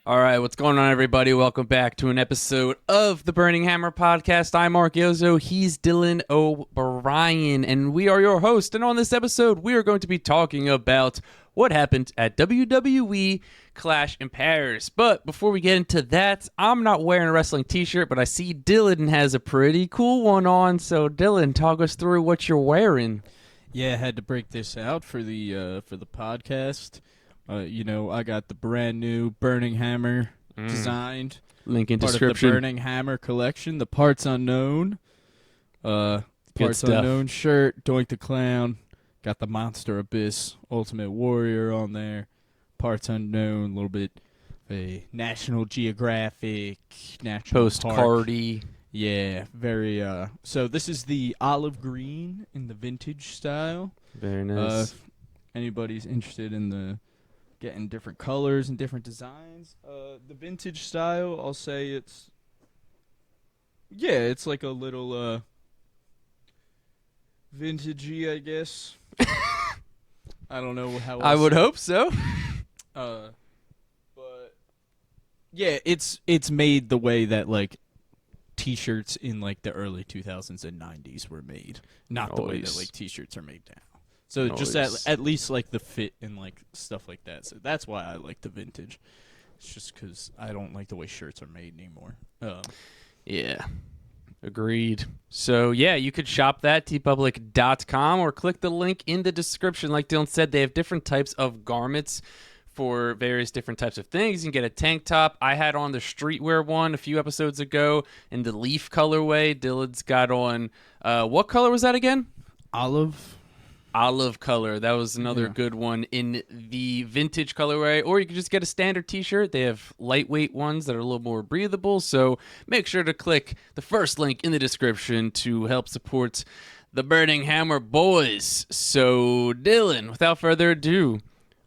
All right, what's going on, everybody? Welcome back to an episode of the Burning Hammer podcast. I'm Mark Yozo. He's Dylan O'Brien, and we are your host. And on this episode, we are going to be talking about what happened at WWE Clash in Paris. But before we get into that, I'm not wearing a wrestling t-shirt, but I see Dylan has a pretty cool one on. So, Dylan, talk us through what you're wearing. Yeah, I had to break this out for the podcast. I got the brand new Burning Hammer designed. Link in part description. of the Burning Hammer collection. The Parts Unknown. Parts stuff. Unknown shirt. Doink the Clown. Got the Monster Abyss Ultimate Warrior on there. Parts Unknown. A little bit a National Geographic. National Park. Postcardy. Yeah, very. So this is the olive green in the vintage style. Very nice. If anybody's interested in the getting different colors and different designs, the vintage style, I'll say it's like a little vintagey, I guess. I don't know how else I would hope so. but yeah, it's made the way that like T-shirts in like the early 2000s and 90s were made, not the way that like T-shirts are made now. So just at least like the fit and like stuff like that. So that's why I like the vintage. It's just because I don't like the way shirts are made anymore. Yeah. Agreed. So, yeah, you could shop that, tpublic.com, or click the link in the description. Like Dylan said, they have different types of garments for various different types of things. You can get a tank top. I had on the streetwear one a few episodes ago in the leaf colorway. Dylan's got on, what color was that again? Olive color. That was another good one in the vintage colorway. Or you can just get a standard t-shirt. They have lightweight ones that are a little more breathable. So make sure to click the first link in the description to help support the Burning Hammer boys. So Dylan, without further ado,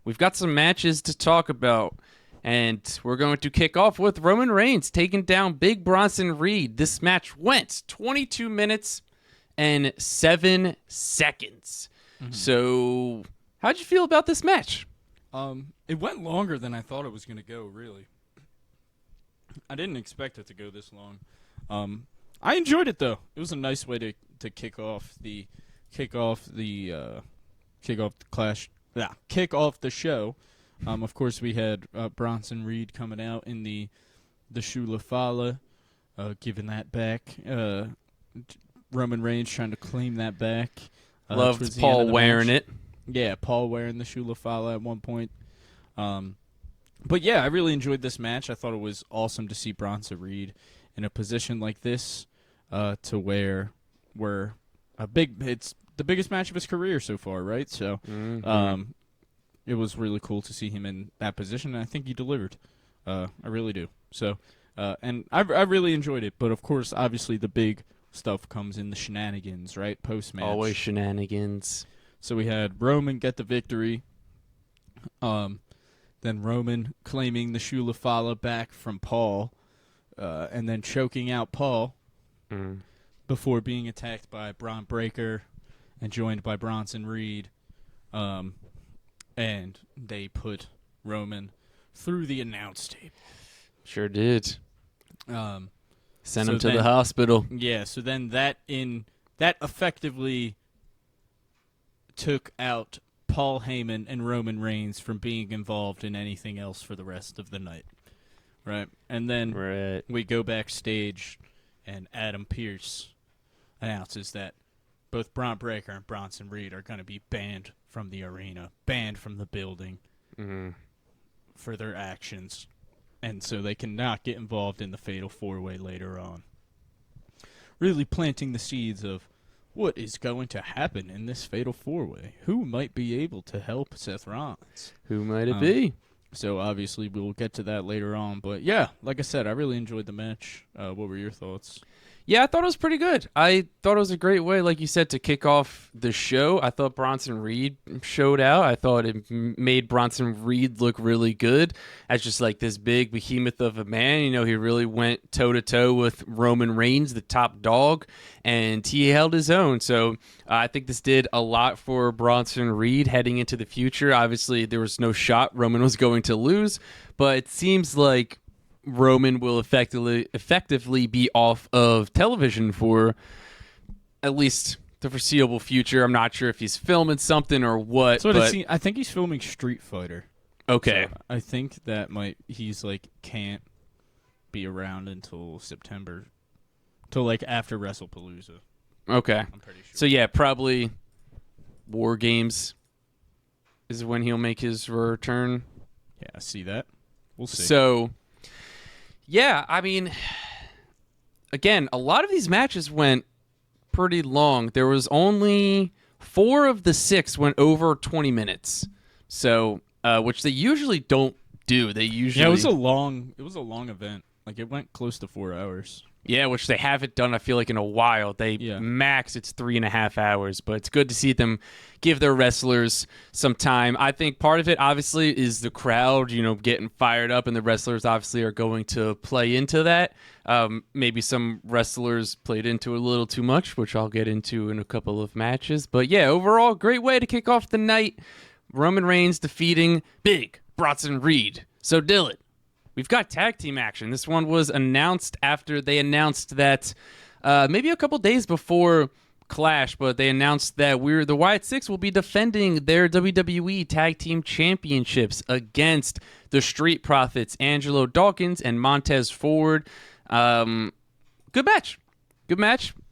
we've got some matches to talk about. And we're going to kick off with Roman Reigns taking down Big Bronson Reed. This match went 22 minutes and 7 seconds. Mm-hmm. So, how'd you feel about this match? It went longer than I thought it was going to go, really. I didn't expect it to go this long. I enjoyed it, though. It was a nice way to kick off the show. Of course, we had Bronson Reed coming out in the Shula Fala, giving that back. Roman Reigns trying to claim that back. Loved Paul wearing it. Yeah, Paul wearing the Shula Fala at one point. But yeah, I really enjoyed this match. I thought it was awesome to see Bronson Reed in a position like this, to where it's the biggest match of his career so far, right? So, it was really cool to see him in that position, and I think he delivered. I really do. So, and I really enjoyed it. But of course, obviously, the big stuff comes in the shenanigans, right? Post-match. Always shenanigans. So we had Roman get the victory. Then Roman claiming the Shula Fala back from Paul. And then choking out Paul. Before being attacked by Braun Breaker and joined by Bronson Reed. And they put Roman through the announce table. Sure did. Send him to the hospital. Yeah, so then that effectively took out Paul Heyman and Roman Reigns from being involved in anything else for the rest of the night. Right? And then we go backstage, and Adam Pearce announces that both Braun Breaker and Bronson Reed are going to be banned from the arena, banned from the building for their actions. And so they cannot get involved in the Fatal 4-Way later on. Really planting the seeds of what is going to happen in this Fatal 4-Way. Who might be able to help Seth Rollins? Who might it be? So obviously we'll get to that later on. But yeah, like I said, I really enjoyed the match. What were your thoughts? Yeah, I thought it was pretty good. I thought it was a great way, like you said, to kick off the show. I thought Bronson Reed showed out. I thought it made Bronson Reed look really good as just like this big behemoth of a man. You know, he really went toe to toe with Roman Reigns, the top dog, and he held his own. So I think this did a lot for Bronson Reed heading into the future. Obviously, there was no shot Roman was going to lose, but it seems like Roman will effectively be off of television for at least the foreseeable future. I'm not sure if he's filming something or what. So but I think he's filming Street Fighter. Okay. So I think that he's like can't be around until September, till like after WrestlePalooza. Okay. I'm pretty sure. So yeah, probably War Games is when he'll make his return. Yeah, I see that. We'll see. So yeah, I mean, again, a lot of these matches went pretty long. There was only 4 of the 6 went over 20 minutes. So, which they usually don't do. They usually it was a long event. Like it went close to 4 hours. Yeah, which they haven't done, I feel like, in a while. Max, it's 3.5 hours, but it's good to see them give their wrestlers some time. I think part of it, obviously, is the crowd, getting fired up, and the wrestlers obviously are going to play into that. Maybe some wrestlers played into it a little too much, which I'll get into in a couple of matches. But yeah, overall, great way to kick off the night. Roman Reigns defeating Big Bronson Reed. So, Dylan, we've got tag team action. This one was announced after they announced that maybe a couple days before Clash, but they announced that the Wyatt Six will be defending their WWE Tag Team Championships against the Street Profits, Angelo Dawkins and Montez Ford. Good match.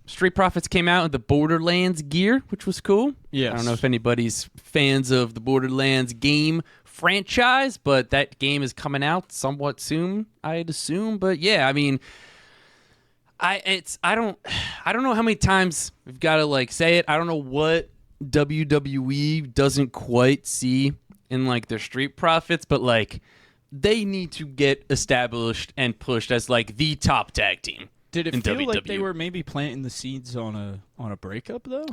Street Profits came out in the Borderlands gear, which was cool. Yes. I don't know if anybody's fans of the Borderlands game franchise, but that game is coming out somewhat soon, I'd assume. But yeah, I mean, I don't know how many times we've got to say it. I don't know what WWE doesn't quite see in their Street Profits, but they need to get established and pushed as the top tag team. Did it in feel WWE. like they were maybe planting the seeds on a breakup though?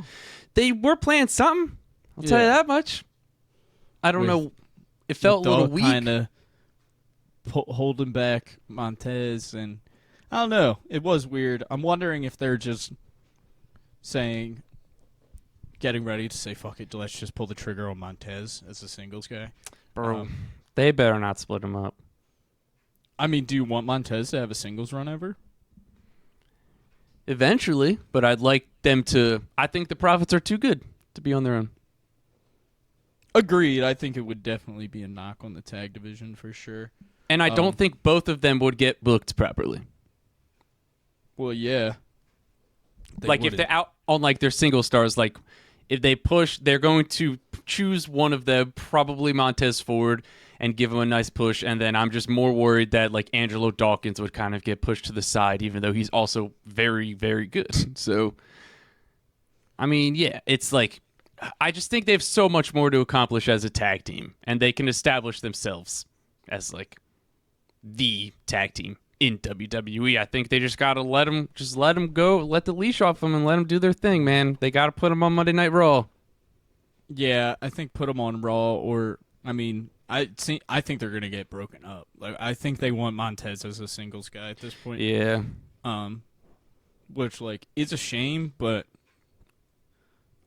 They were planting something. I'll tell you that much. I don't know. It felt a little weak. Kind of holding back Montez, and I don't know. It was weird. I'm wondering if they're just getting ready to say, fuck it, let's just pull the trigger on Montez as a singles guy. Bro, they better not split him up. I mean, do you want Montez to have a singles run ever? Eventually, but I'd like them to. I think the Profits are too good to be on their own. Agreed. I think it would definitely be a knock on the tag division for sure. And I don't think both of them would get booked properly. Well, yeah. If they're out on their single stars, if they push, they're going to choose one of them, probably Montez Ford, and give him a nice push. And then I'm just more worried that Angelo Dawkins would kind of get pushed to the side, even though he's also very, very good. So, I mean, yeah, it's I just think they have so much more to accomplish as a tag team, and they can establish themselves as the tag team in WWE. I think they just gotta let them go, let the leash off them, and let them do their thing, man. They gotta put them on Monday Night Raw. Yeah, I think put them on Raw, or I mean, I think they're gonna get broken up. I think they want Montez as a singles guy at this point. Yeah. Which is a shame, but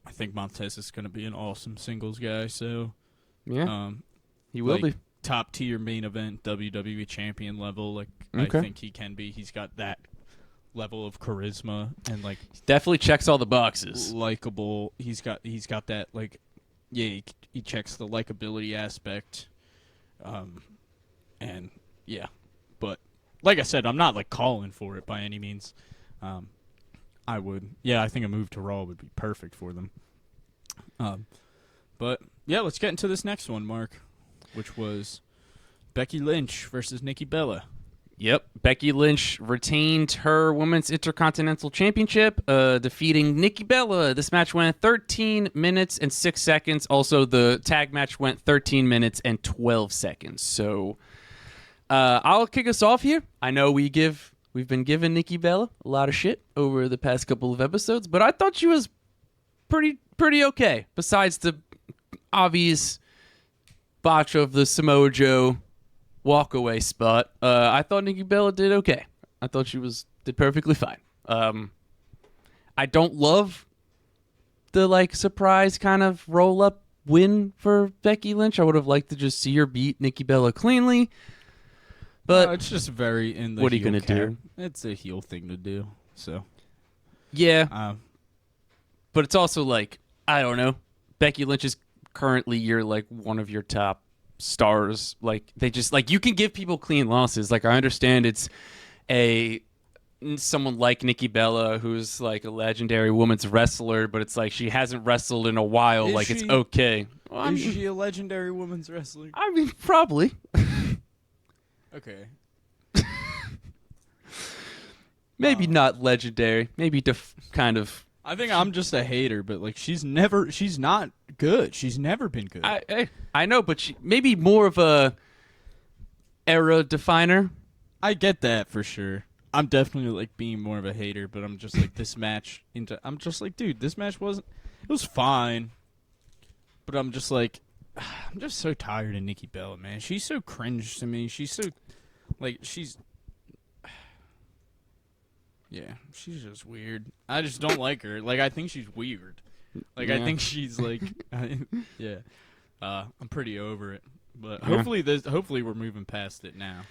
I think Montez is gonna be an awesome singles guy. So yeah, he will be top tier main event WWE champion level. Okay. I think he can be. He's got that level of charisma and he definitely checks all the boxes. Likable. He's got that he checks the likability aspect. And yeah, but like I said, I'm not calling for it by any means. I think a move to Raw would be perfect for them. But yeah, let's get into this next one, Mark, which was Becky Lynch versus Nikki Bella. Yep, Becky Lynch retained her Women's Intercontinental Championship, defeating Nikki Bella. This match went 13 minutes and 6 seconds. Also, the tag match went 13 minutes and 12 seconds. So, I'll kick us off here. I know we give we've been giving Nikki Bella a lot of shit over the past couple of episodes, but I thought she was pretty okay. Besides the obvious botch of the Samoa Joe walkaway spot, I thought Nikki Bella did okay. I thought she did perfectly fine. I don't love the like surprise kind of roll up win for Becky Lynch. I would have liked to just see her beat Nikki Bella cleanly. But it's just very in the what are you gonna do? It's a heel thing to do. So yeah, but it's also like, I don't know. Becky Lynch is currently one of your top stars. Like, they just like, you can give people clean losses. Like, I understand it's someone like Nikki Bella who's like a legendary women's wrestler, but it's like she hasn't wrestled in a while. It's okay. Well, is she a legendary women's wrestler? I mean, probably. Okay. Maybe not legendary. Maybe kind of. I think I'm just a hater, but like she's not good. She's never been good. I know, but she maybe more of a era definer. I get that for sure. I'm definitely like being more of a hater, but I'm just like this match I'm just like, dude, this match it was fine. But I'm just like I'm just so tired of Nikki Bella, man. She's so cringe to me. She's so like yeah, she's just weird. I just don't like her. Like, I think she's weird. Like, I think she's like yeah. I'm pretty over it. But hopefully we're moving past it now.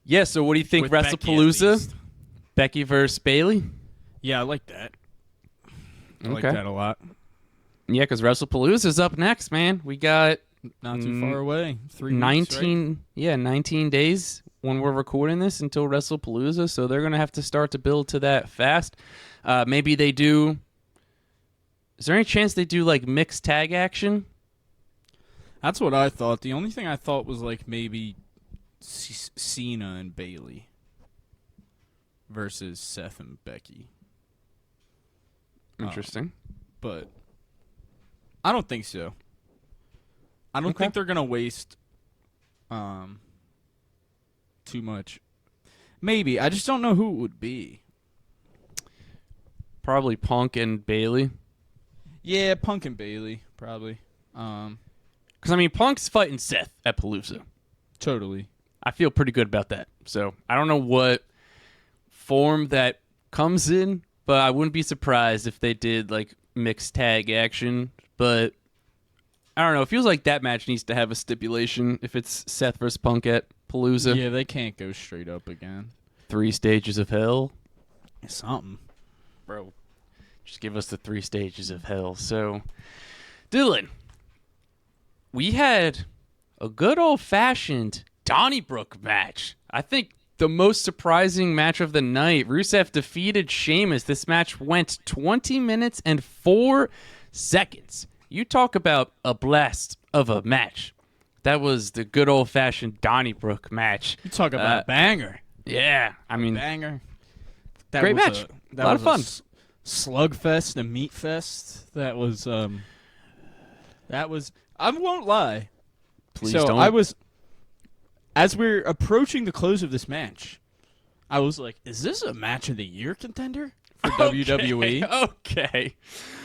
Yeah, so what do you think, With WrestlePalooza? Becky versus Bayley? Yeah, I like that. I like that a lot. Yeah, because WrestlePalooza's up next, man. We got not too far away. 3 19 weeks, right? Yeah, 19 days when we're recording this until WrestlePalooza, so they're going to have to start to build to that fast. Maybe they do. Is there any chance they do like mixed tag action? That's what I thought. The only thing I thought was like maybe Cena and Bayley versus Seth and Becky. Interesting. But I don't think so. I don't think they're going to waste too much. Maybe. I just don't know who it would be. Probably Punk and Bayley. Yeah, Punk and Bayley, probably. Because, I mean, Punk's fighting Seth at Palooza. Totally. I feel pretty good about that. So, I don't know what form that comes in, but I wouldn't be surprised if they did, like, mixed tag action. But, I don't know. It feels like that match needs to have a stipulation if it's Seth versus Punk at Palooza. Yeah, they can't go straight up again. 3 stages of hell. Something. Bro, just give us the 3 stages of hell. So, Dylan, we had a good old-fashioned Donnybrook match. I think the most surprising match of the night. Rusev defeated Sheamus. This match went 20 minutes and 4 seconds. You talk about a blast of a match. That was the good old-fashioned Donnybrook match. You talk about a banger. Yeah, I mean, banger. Great match. A lot of fun. Slugfest and meat fest. That was. I won't lie. Please so don't. As we're approaching the close of this match, I was like, "Is this a match of the year contender for WWE?" Okay,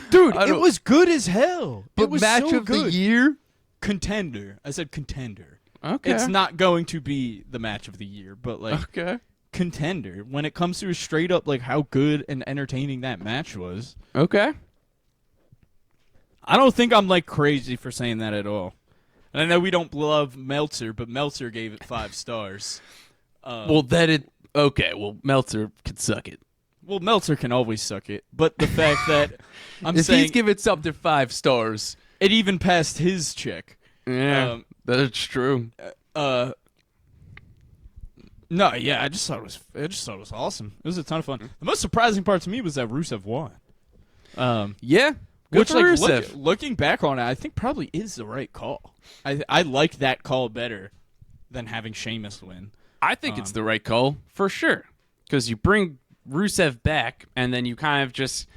dude, it was good as hell. But it was match so of good. the year Contender. I said contender. Okay, It's not going to be the match of the year, but like. Okay. Contender when it comes to straight up like how good and entertaining that match was. Okay. I don't think I'm like crazy for saying that at all. And I know we don't love Meltzer, but Meltzer gave it 5 stars. Okay, well, Meltzer could suck it. Well, Meltzer can always suck it, but the fact that if he's giving something 5 stars, it even passed his check. Yeah, that's true. No, yeah, I just thought it was awesome. It was a ton of fun. The most surprising part to me was that Rusev won. Yeah, good which for like Rusev. looking back on it, I think probably is the right call. I like that call better than having Sheamus win. I think it's the right call for sure, because you bring Rusev back, and then you kind of just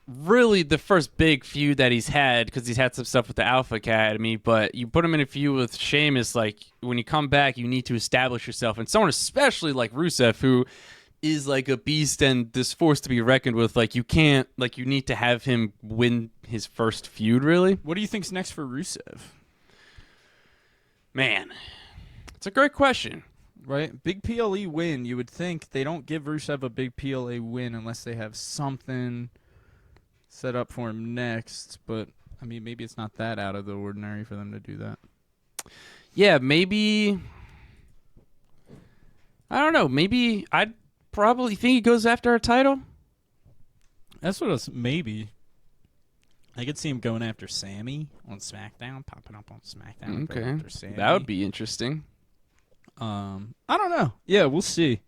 really the first big feud that he's had, because he's had some stuff with the Alpha Academy, but you put him in a feud with Sheamus. Like, when you come back, you need to establish yourself, and someone especially like Rusev, who is like a beast and this force to be reckoned with. Like you can't, like you need to have him win his first feud. Really, What do you think's next for Rusev? man, it's a great question. Right, big PLE win. You would think they don't give Rusev a big PLE win unless they have something set up for him next. But I mean, maybe it's not that out of the ordinary for them to do that. Yeah, maybe. I don't know. Maybe I'd probably think he goes after a title. That's what I was, maybe. I could see him going after Sammy on SmackDown, popping up on SmackDown. Okay, going after Sammy. that would be interesting. I don't know. Yeah, we'll see.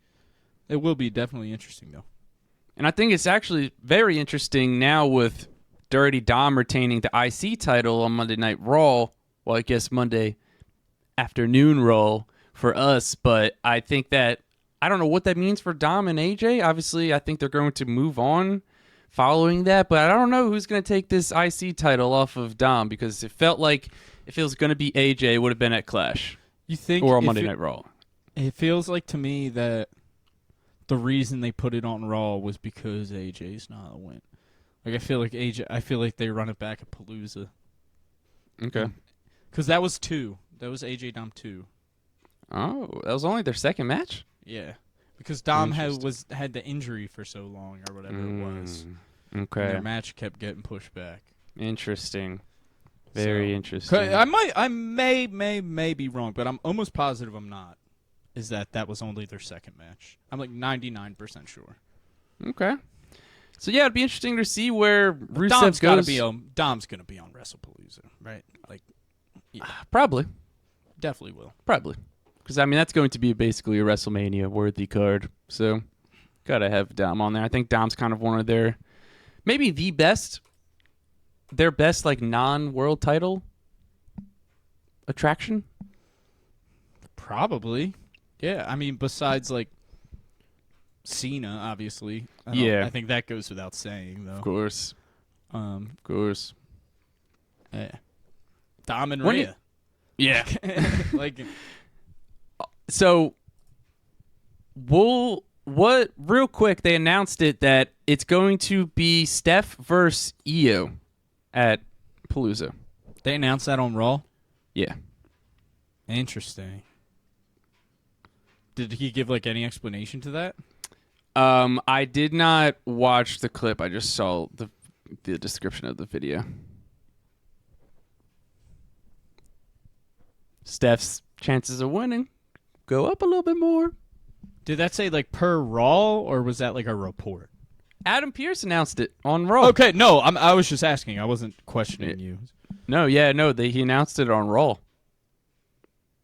It will be definitely interesting though. And I think it's actually very interesting now with Dirty Dom retaining the IC title on Monday Night Raw. Well, I guess Monday afternoon Raw for us. But I think that, I don't know what that means for Dom and AJ. Obviously, I think they're going to move on following that. But I don't know who's going to take this IC title off of Dom, because it felt like if it was going to be AJ, it would have been at Clash. You think, or on Monday Night Raw. It feels like to me that the reason they put it on Raw was because AJ's not a win. Like I feel like they run it back at Palooza. Okay. Because that was 2. That was AJ Dom 2. Oh, that was only their second match? Yeah. Because Dom had the injury for so long or whatever it was. Okay. And their match kept getting pushed back. Interesting. Very interesting. I may be wrong, but I'm almost positive I'm not. Is that was only their second match? I'm like 99% sure. Okay. So yeah, it'd be interesting to see where Rusev Dom's goes. Dom's gonna be on WrestlePalooza, right? Like, yeah, Probably. definitely will. Probably. Because I mean that's going to be basically a WrestleMania worthy card. So gotta have Dom on there. I think Dom's kind of one of their, maybe the best, their best like non-world title attraction. Probably. Yeah, I mean, besides, like, Cena, obviously. Yeah. I think that goes without saying, though. Of course. Of course. Yeah. Dom and When Rhea. Yeah. Like, So, real quick, they announced it that it's going to be Steph versus Io at Palooza. they announced that on Raw? Yeah. Interesting. Did he give, like, any explanation to that? I did not watch the clip. I just saw the description of the video. Steph's chances of winning go up a little bit more. Did that say, like, per Raw, or was that, like, a report? Adam Pearce announced it on Raw. Okay, no, I was just asking. I wasn't questioning you. No, he announced it on Raw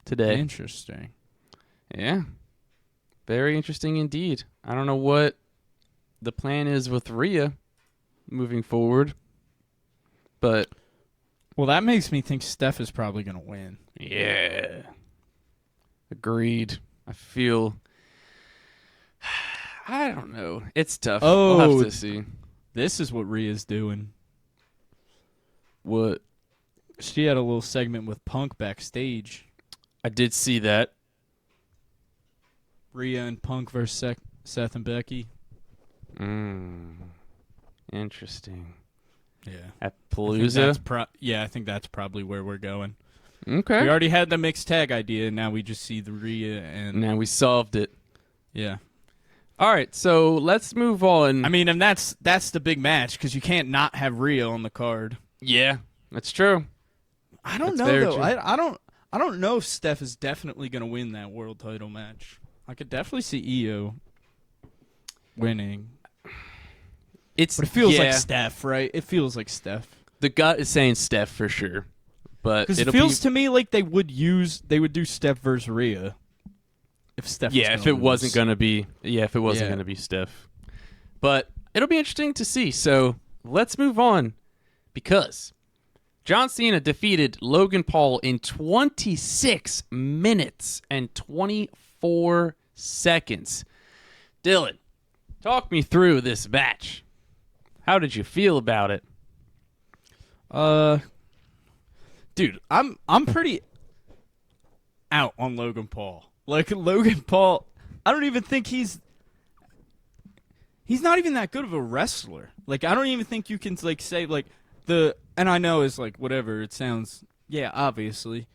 today. Interesting. Yeah. Very interesting indeed. I don't know what the plan is with Rhea moving forward, but Well, that makes me think Steph is probably going to win. yeah. Agreed. I feel I don't know. It's tough. We'll have to see. This is what Rhea's doing. What? She had a little segment with Punk backstage. I did see that. Rhea and Punk versus Seth and Becky. Interesting. Yeah. At I Palooza? I think that's probably where we're going. Okay. We already had the mixed tag idea, and now we just see the Rhea and... Now we solved it. Yeah. All right, so let's move on. I mean, and that's the big match, because you can't not have Rhea on the card. Yeah, that's true. I don't That's very know, though. true. I don't know if Steph is definitely going to win that world title match. I could definitely see Io winning. But it feels like Steph, right? It feels like Steph. The gut is saying Steph for sure. But Because it feels to me like they would do Steph versus Rhea. If Steph if it wasn't going to be going to be Steph. But it'll be interesting to see. So let's move on, because John Cena defeated Logan Paul in 26 minutes and 24 seconds. Dylan, talk me through this match. How did you feel about it? Dude, I'm pretty out on Logan Paul. Like, Logan Paul, I don't even think he's he's not even that good of a wrestler. Like, I don't even think you can, like, say, like, and I know it's, like, whatever, it sounds, yeah, obviously.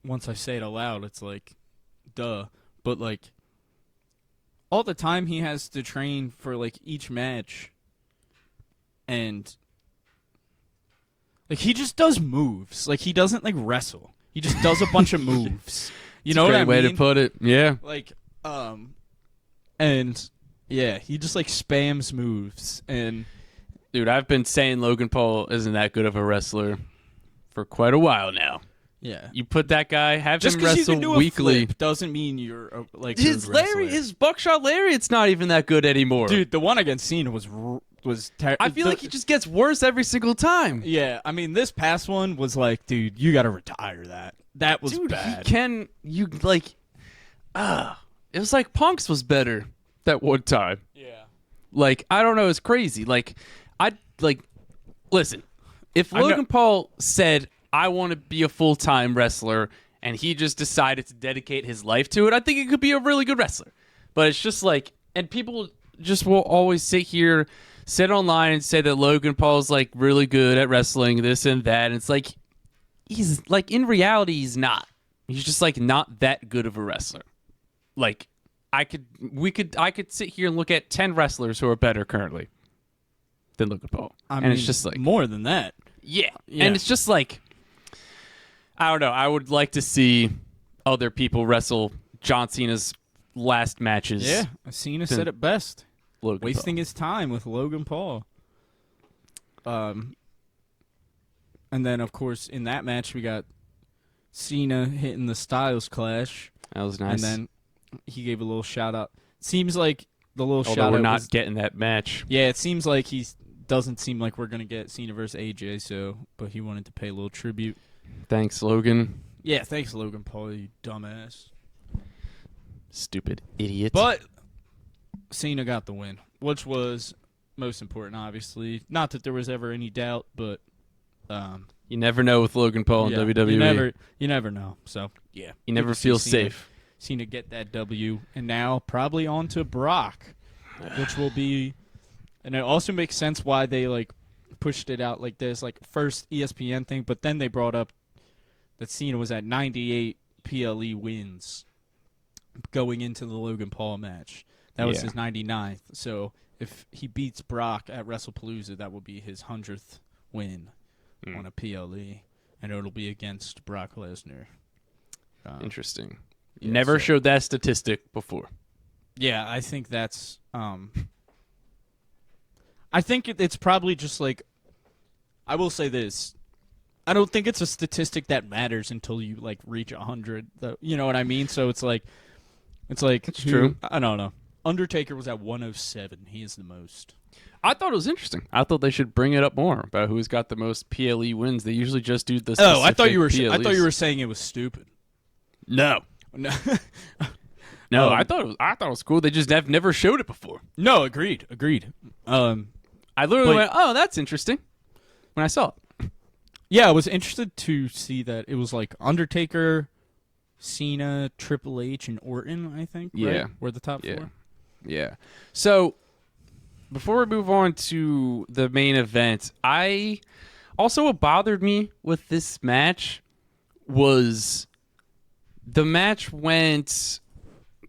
Once I say it aloud, it's like, duh. But, like, all the time he has to train for, like, each match. And, like, he just does moves. Like, he doesn't, like, wrestle. He just does a bunch of moves. You know what I mean? Great way to put it. Yeah. Like, and, yeah, he just, like, spams moves. And, dude, I've been saying Logan Paul isn't that good of a wrestler for quite a while now. yeah. You put that guy, have Just him because you wrestle can do weekly. a flip doesn't mean you're, a, like, His good wrestler. his buckshot lariat's not even that good anymore. Dude, the one against Cena was terrible. I feel like he just gets worse every single time. Yeah, I mean, this past one was like, dude, you got to retire that. That was Dude, bad. it was like Punk's was better that one time. Yeah. Like, I don't know, it's crazy. Like, listen, if Logan Paul said, I want to be a full-time wrestler, and he just decided to dedicate his life to it, I think he could be a really good wrestler. But it's just like, and people just will always sit online and say that Logan Paul's like really good at wrestling, this and that. And it's like, he's like, in reality, he's not. He's just like not that good of a wrestler. Like, I could sit here and look at 10 wrestlers who are better currently than Logan Paul. I mean, it's just like more than that. Yeah. And it's just like, I don't know. I would like to see other people wrestle John Cena's last matches. Yeah, Cena said it best. Logan Wasting Paul. his time with Logan Paul. And then, of course, in that match, we got Cena hitting the Styles Clash. That was nice. And then he gave a little shout-out. Seems like the little Although shout-out we're not was, getting that match. yeah, it seems like he doesn't seem like we're going to get Cena versus AJ, but he wanted to pay a little tribute. Thanks, Logan. Yeah, thanks, Logan Paul, you dumbass. Stupid idiot. But Cena got the win, which was most important, obviously. Not that there was ever any doubt, but you never know with Logan Paul in WWE. You never know. So yeah, You never feel safe. Cena get that W, and now probably on to Brock, which will be, and it also makes sense why they like pushed it out like this, like first ESPN thing, but then they brought up that Cena was at 98 PLE wins going into the Logan Paul match. That was his 99th. So if he beats Brock at WrestlePalooza, that will be his 100th win on a PLE, and it'll be against Brock Lesnar. Interesting. Yeah, Never showed that statistic before. Yeah, I think that's. I think it's probably just like. I will say this. I don't think it's a statistic that matters until you like reach 100. You know what I mean? So it's like. It's true. I don't know. Undertaker was at 107. He is the most. I thought it was interesting. I thought they should bring it up more about who's got the most PLE wins. They usually just do the. Oh, I thought you were. PLEs. I thought you were saying it was stupid. No. No. No, I thought it was cool. They just have never showed it before. No, agreed. I literally went, "Oh, that's interesting," when I saw it. Yeah, I was interested to see that it was like Undertaker, Cena, Triple H, and Orton, I think. Yeah. Right? Were the top four. Yeah. So, before we move on to the main event, what bothered me with this match was the match went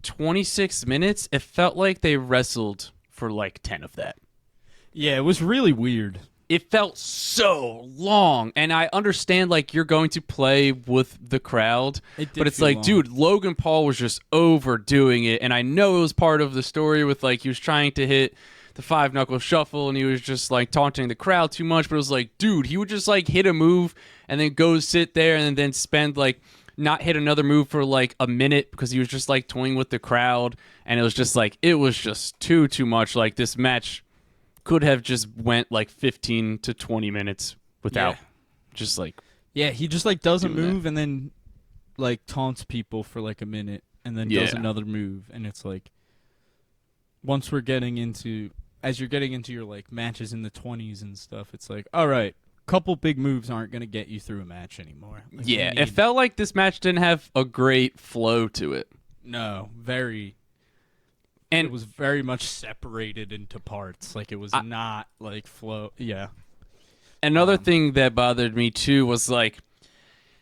26 minutes. It felt like they wrestled for like 10 of that. Yeah, it was really weird. It felt so long, and I understand like you're going to play with the crowd, but it's like, dude, Logan Paul was just overdoing it, and I know it was part of the story with like he was trying to hit the 5-knuckle shuffle, and he was just like taunting the crowd too much, but it was like, dude, he would just like hit a move and then go sit there and then spend like not hit another move for like a minute because he was just like toying with the crowd, and it was just like it was just too much. Like this match could have just went like 15 to 20 minutes without just like he just like doesn't move that. and then like taunts people for like a minute and then does another move, and it's like once we're getting into as you're getting into your like matches in the 20s and stuff, it's like, all right, couple big moves aren't going to get you through a match anymore. Like, it felt like this match didn't have a great flow to it. No, very And it was very much separated into parts. Like, it was not like flow. Yeah. Another thing that bothered me too was like,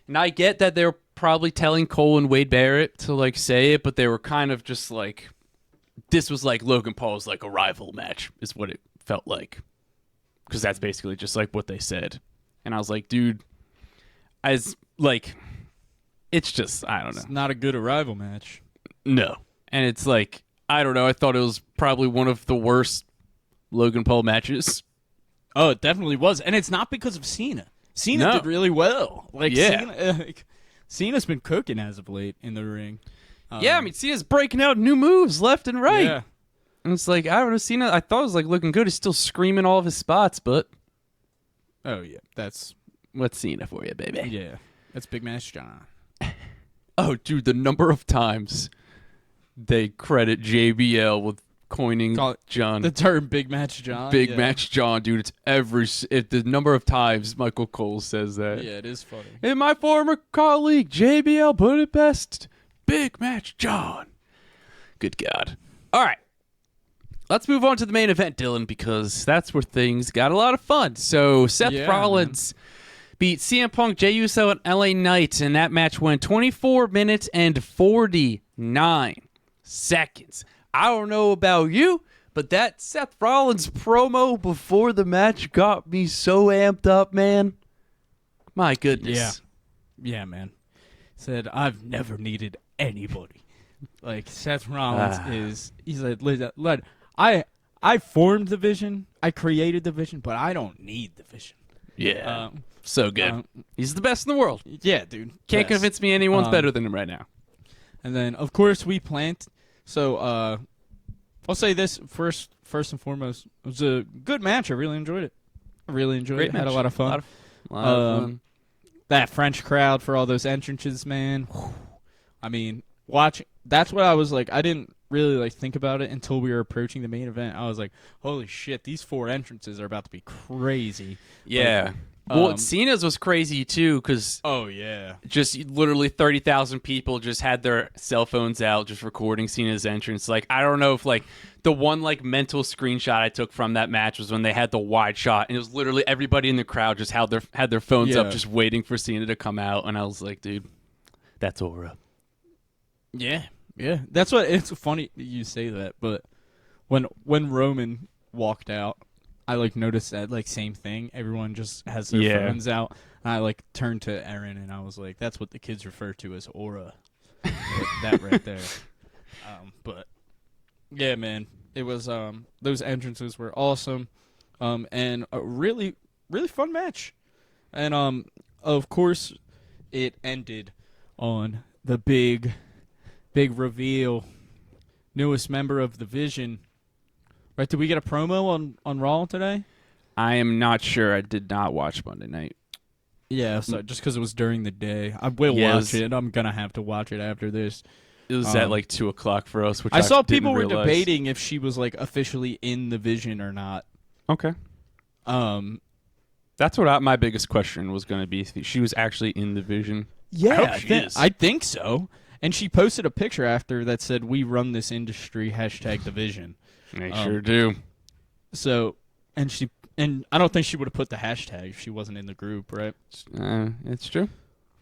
and I get that they're probably telling Cole and Wade Barrett to like say it, but they were kind of just like, this was like Logan Paul's like a rival match is what it felt like, because that's basically just like what they said. And I was like, dude, as like, it's just, I don't know. It's not a good arrival match. No. And it's like, I don't know. I thought it was probably one of the worst Logan Paul matches. Oh, it definitely was. And it's not because of Cena. Cena did really well. Like, yeah. Cena's been cooking as of late in the ring. Yeah, I mean, Cena's breaking out new moves left and right. Yeah. And it's like, I don't know, Cena, I thought it was like looking good. He's still screaming all of his spots, but. Oh, yeah. That's. What's Cena for you, baby? Yeah. That's Big Match John. Oh, dude, the number of times they credit JBL with coining John. The term Big Match John. Big Match John, dude. It's the number of times Michael Cole says that. Yeah, it is funny. And my former colleague, JBL, put it best. Big Match John. Good God. All right. Let's move on to the main event, Dylan, because that's where things got a lot of fun. So Seth Rollins beat CM Punk, Jey Uso, and LA Knight, and that match went 24 minutes and 49 seconds. I don't know about you, but that Seth Rollins promo before the match got me so amped up, man. My goodness. Yeah, man. Said, I've never needed anybody. Like, Seth Rollins he's like, listen, I formed the vision, I created the vision, but I don't need the vision. Yeah. So good. He's the best in the world. Yeah, dude. Can't convince me anyone's better than him right now. And then, of course, we plant. So, I'll say this first and foremost. It was a good match. I really enjoyed it. Great match. Had a lot of fun. A lot of fun. That French crowd for all those entrances, man. I mean, watching. That's what I was like. I didn't really like think about it until we were approaching the main event. I was like, holy shit, these 4 entrances are about to be crazy. Yeah. Well, Cena's was crazy too, because just literally 30,000 people just had their cell phones out, just recording Cena's entrance. Like, I don't know if like the one like mental screenshot I took from that match was when they had the wide shot, and it was literally everybody in the crowd just had their phones up, just waiting for Cena to come out. And I was like, dude, that's aura. Yeah. That's what. It's funny you say that, but when Roman walked out, I like noticed that like same thing. Everyone just has their phones out, and I like turned to Erin and I was like, "That's what the kids refer to as aura." Like, that right there. But yeah, man, it was those entrances were awesome, and a really fun match, and of course, it ended on the big reveal, newest member of the Vision. Right, did we get a promo on Raw today? I am not sure. I did not watch Monday night. Yeah, so just because it was during the day. I will watch it. I'm going to have to watch it after this. It was at like 2 o'clock for us, which I saw people were debating if she was like officially in the Vision or not. Okay. That's what my biggest question was going to be. If she was actually in the Vision. Yeah, I hope she is. I think so. And she posted a picture after that said, "We run this industry, #the Vision." They sure do. So, and I don't think she would have put the hashtag if she wasn't in the group, right? It's true.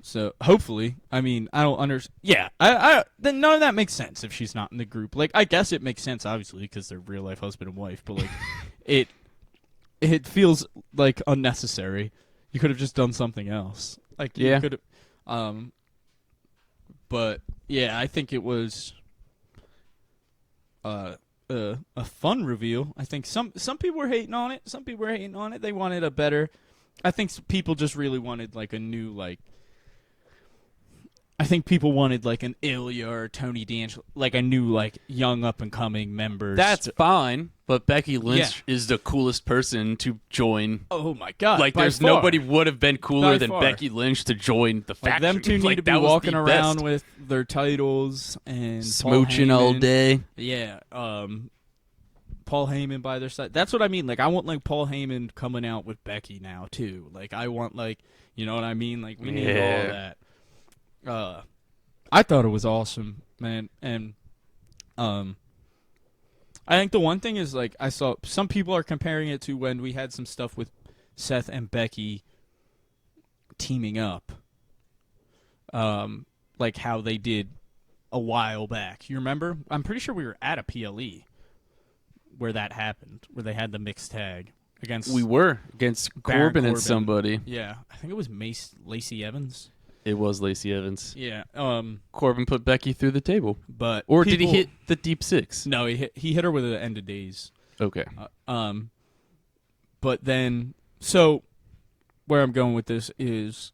So hopefully, I mean, I don't understand. Yeah, then none of that makes sense if she's not in the group. Like, I guess it makes sense obviously because they're real life husband and wife, but like, it feels like unnecessary. You could have just done something else. Like, you could have, but yeah, I think it was a fun reveal. I think some people were hating on it. Some people were hating on it. They wanted a better. I think people just really wanted like a new like. I think people wanted like an Ilya or Tony D'Angelo, like a new like young up and coming members. That's fine, but Becky Lynch is the coolest person to join. Oh my god! Like, there's nobody would have been cooler than Becky Lynch to join the faction. Them two need to be walking around with their titles and smooching all day. Yeah, Paul Heyman by their side. That's what I mean. Like, I want like Paul Heyman coming out with Becky now too. Like, I want like, you know what I mean? Like, we need all that. I thought it was awesome, man, and I think the one thing is, like, I saw some people are comparing it to when we had some stuff with Seth and Becky teaming up. Like how they did a while back. You remember? I'm pretty sure we were at a PLE where that happened, where they had the mixed tag against We were against Baron Corbin and somebody. Yeah, I think it was Lacey Evans. It was Lacey Evans. Yeah. Corbin put Becky through the table. But Or did he hit the deep six? No, he hit her with an end of days. Okay. But then, so where I'm going with this is,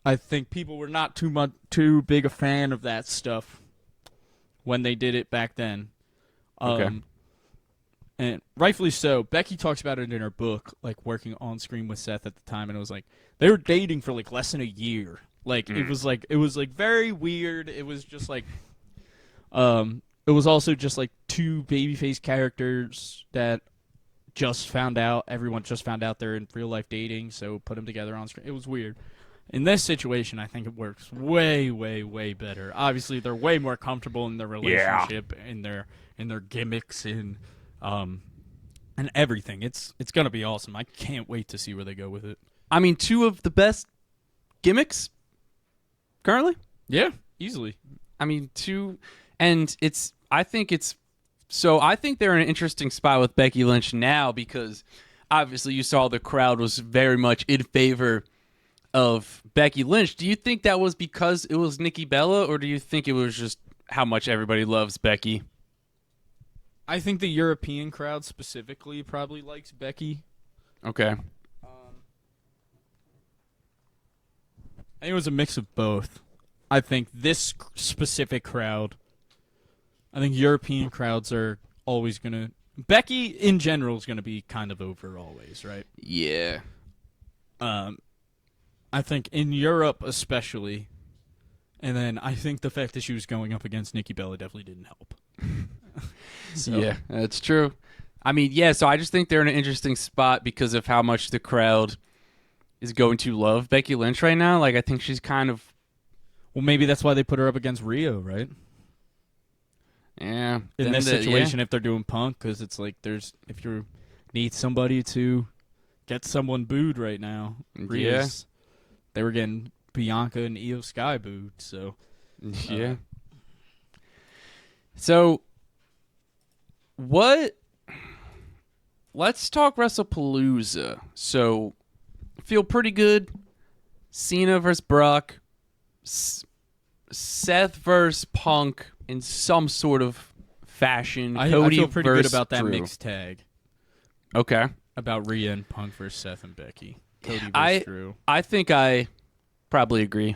I think people were not too big a fan of that stuff when they did it back then. Okay. And rightfully so. Becky talks about it in her book, like working on screen with Seth at the time, and it was like they were dating for like less than a year. Like it was like very weird. It was just like, it was also just like two babyface characters that just found out. Everyone just found out they're in real life dating, so put them together on screen. It was weird. In this situation, I think it works way, way, way better. Obviously, they're way more comfortable in their relationship, in their gimmicks, and everything. It's gonna be awesome. I can't wait to see where they go with it. I mean, two of the best gimmicks currently. Yeah, easily. I mean, two, and I think they're in an interesting spot with Becky Lynch now because obviously you saw the crowd was very much in favor of Becky Lynch. Do you think that was because it was Nikki Bella, or do you think it was just how much everybody loves Becky? I think the European crowd specifically probably likes Becky. Okay. I think it was a mix of both. I think this specific crowd, I think European crowds are always going to... Becky, in general, is going to be kind of over always, right? Yeah. I think in Europe especially, and then I think the fact that she was going up against Nikki Bella definitely didn't help. So. Yeah, that's true. I mean, yeah, so I just think they're in an interesting spot because of how much the crowd is going to love Becky Lynch right now. Like, I think she's kind of... Well, maybe that's why they put her up against Rio, right? Yeah. In this situation, if they're doing Punk, because it's like if you need somebody to get someone booed right now, Rio's, they were getting Bianca and Io Sky booed, so... Yeah. So, let's talk WrestlePalooza. So, feel pretty good. Cena versus Brock. Seth versus Punk in some sort of fashion. I Cody feel pretty good versus about that Drew. mixed tag. Okay. About Rhea and Punk versus Seth and Becky. Cody versus Drew. I think I probably agree.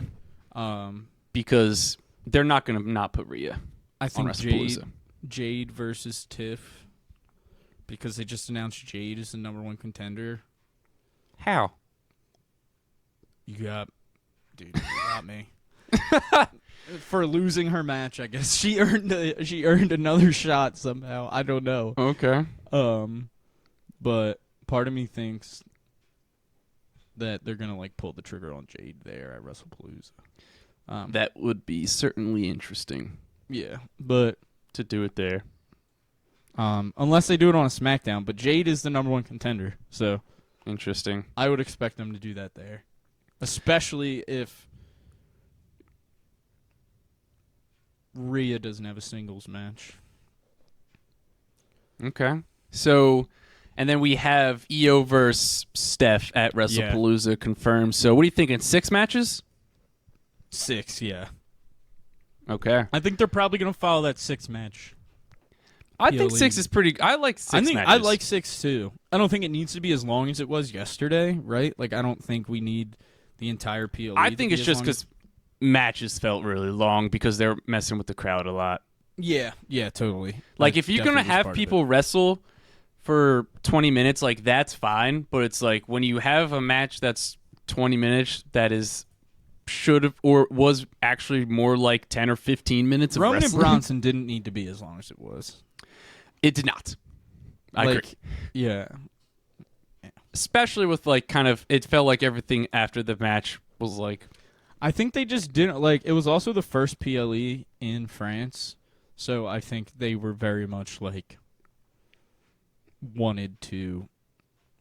Because they're not going to not put Rhea I on think WrestlePalooza. Jade versus Tiff. Because they just announced Jade as the #1 contender. How? You got me. For losing her match, I guess she earned another shot somehow. I don't know. Okay. But part of me thinks that they're gonna like pull the trigger on Jade there at WrestlePalooza. That would be certainly interesting. Yeah, but to do it there. Unless they do it on a SmackDown, but Jade is the #1 contender, so interesting. I would expect them to do that there, especially if Rhea doesn't have a singles match. Okay. So, and then we have Io versus Steph at WrestlePalooza confirmed. So, what are you thinking? 6 matches? 6, yeah. Okay. I think they're probably going to follow that 6 match. I think 6 is pretty... I like 6 matches. I like 6, too. I don't think it needs to be as long as it was yesterday, right? Like, I don't think we need the entire PLE. I think it's just because matches felt really long because they're messing with the crowd a lot. Yeah, totally. Like, if you're going to have people wrestle for 20 minutes, like, that's fine. But it's like, when you have a match that's 20 minutes that is... should have or was actually more like 10 or 15 minutes of Roman wrestling. and Bronson didn't need to be as long as it was. It did not. I agree. Yeah. Especially with like kind of it felt like everything after the match was like I think they just didn't like it was also the first PLE in France. So I think they were very much like wanted to.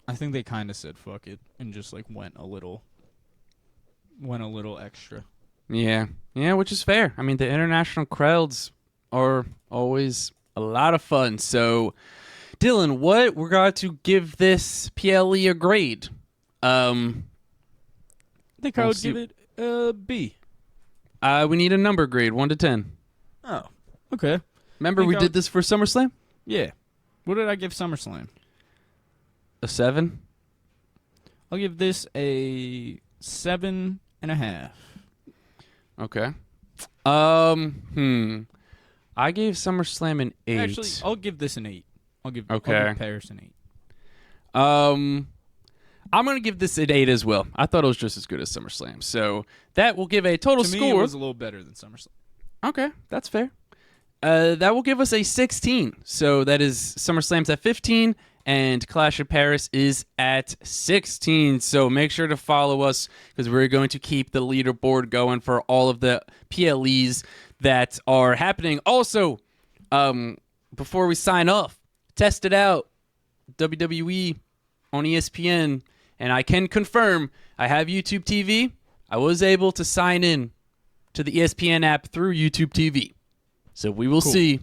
I think they kind of said fuck it and just like went a little extra. Yeah, which is fair. I mean, the international crowds are always a lot of fun. So, Dylan, what we're going to give this PLE a grade? I think I would give it a B. We need a number grade, 1 to 10. Oh, okay. Remember we did this for SummerSlam? Yeah. What did I give SummerSlam? A 7. I'll give this a 7.5. Okay. I gave SummerSlam an 8. Actually, I'll give this an 8. I'll give Paris an 8. I'm gonna give this an 8 as well. I thought it was just as good as SummerSlam. So that will give a total to score. Me, it was a little better than SummerSlam. Okay, that's fair. That will give us a 16. So that is SummerSlam's at 15, and Clash of Paris is at 16. So make sure to follow us because we're going to keep the leaderboard going for all of the PLEs that are happening. Also, before we sign off, test it out. WWE on ESPN, and I can confirm I have YouTube TV. I was able to sign in to the ESPN app through YouTube TV. So we will see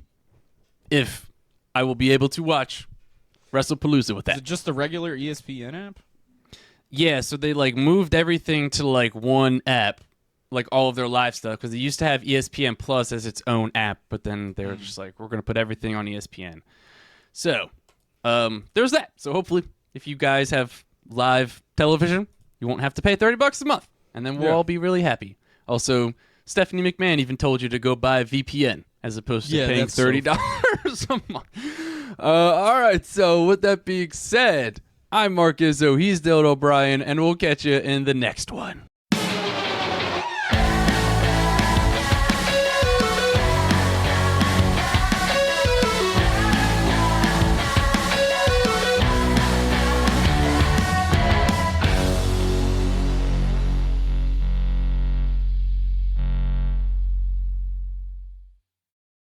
if I will be able to watch WrestlePalooza with that. Is it just the regular ESPN app? Yeah, so they like moved everything to like one app, like all of their live stuff, because they used to have ESPN Plus as its own app, but then they were just like, we're going to put everything on ESPN. So there's that. So hopefully if you guys have live television, you won't have to pay $30 a month, and then we'll all be really happy. Also, Stephanie McMahon even told you to go buy a VPN as opposed to paying $30 a month. All right, so with that being said, I'm Mark Izzo, he's Dylan O'Brien, and we'll catch you in the next one.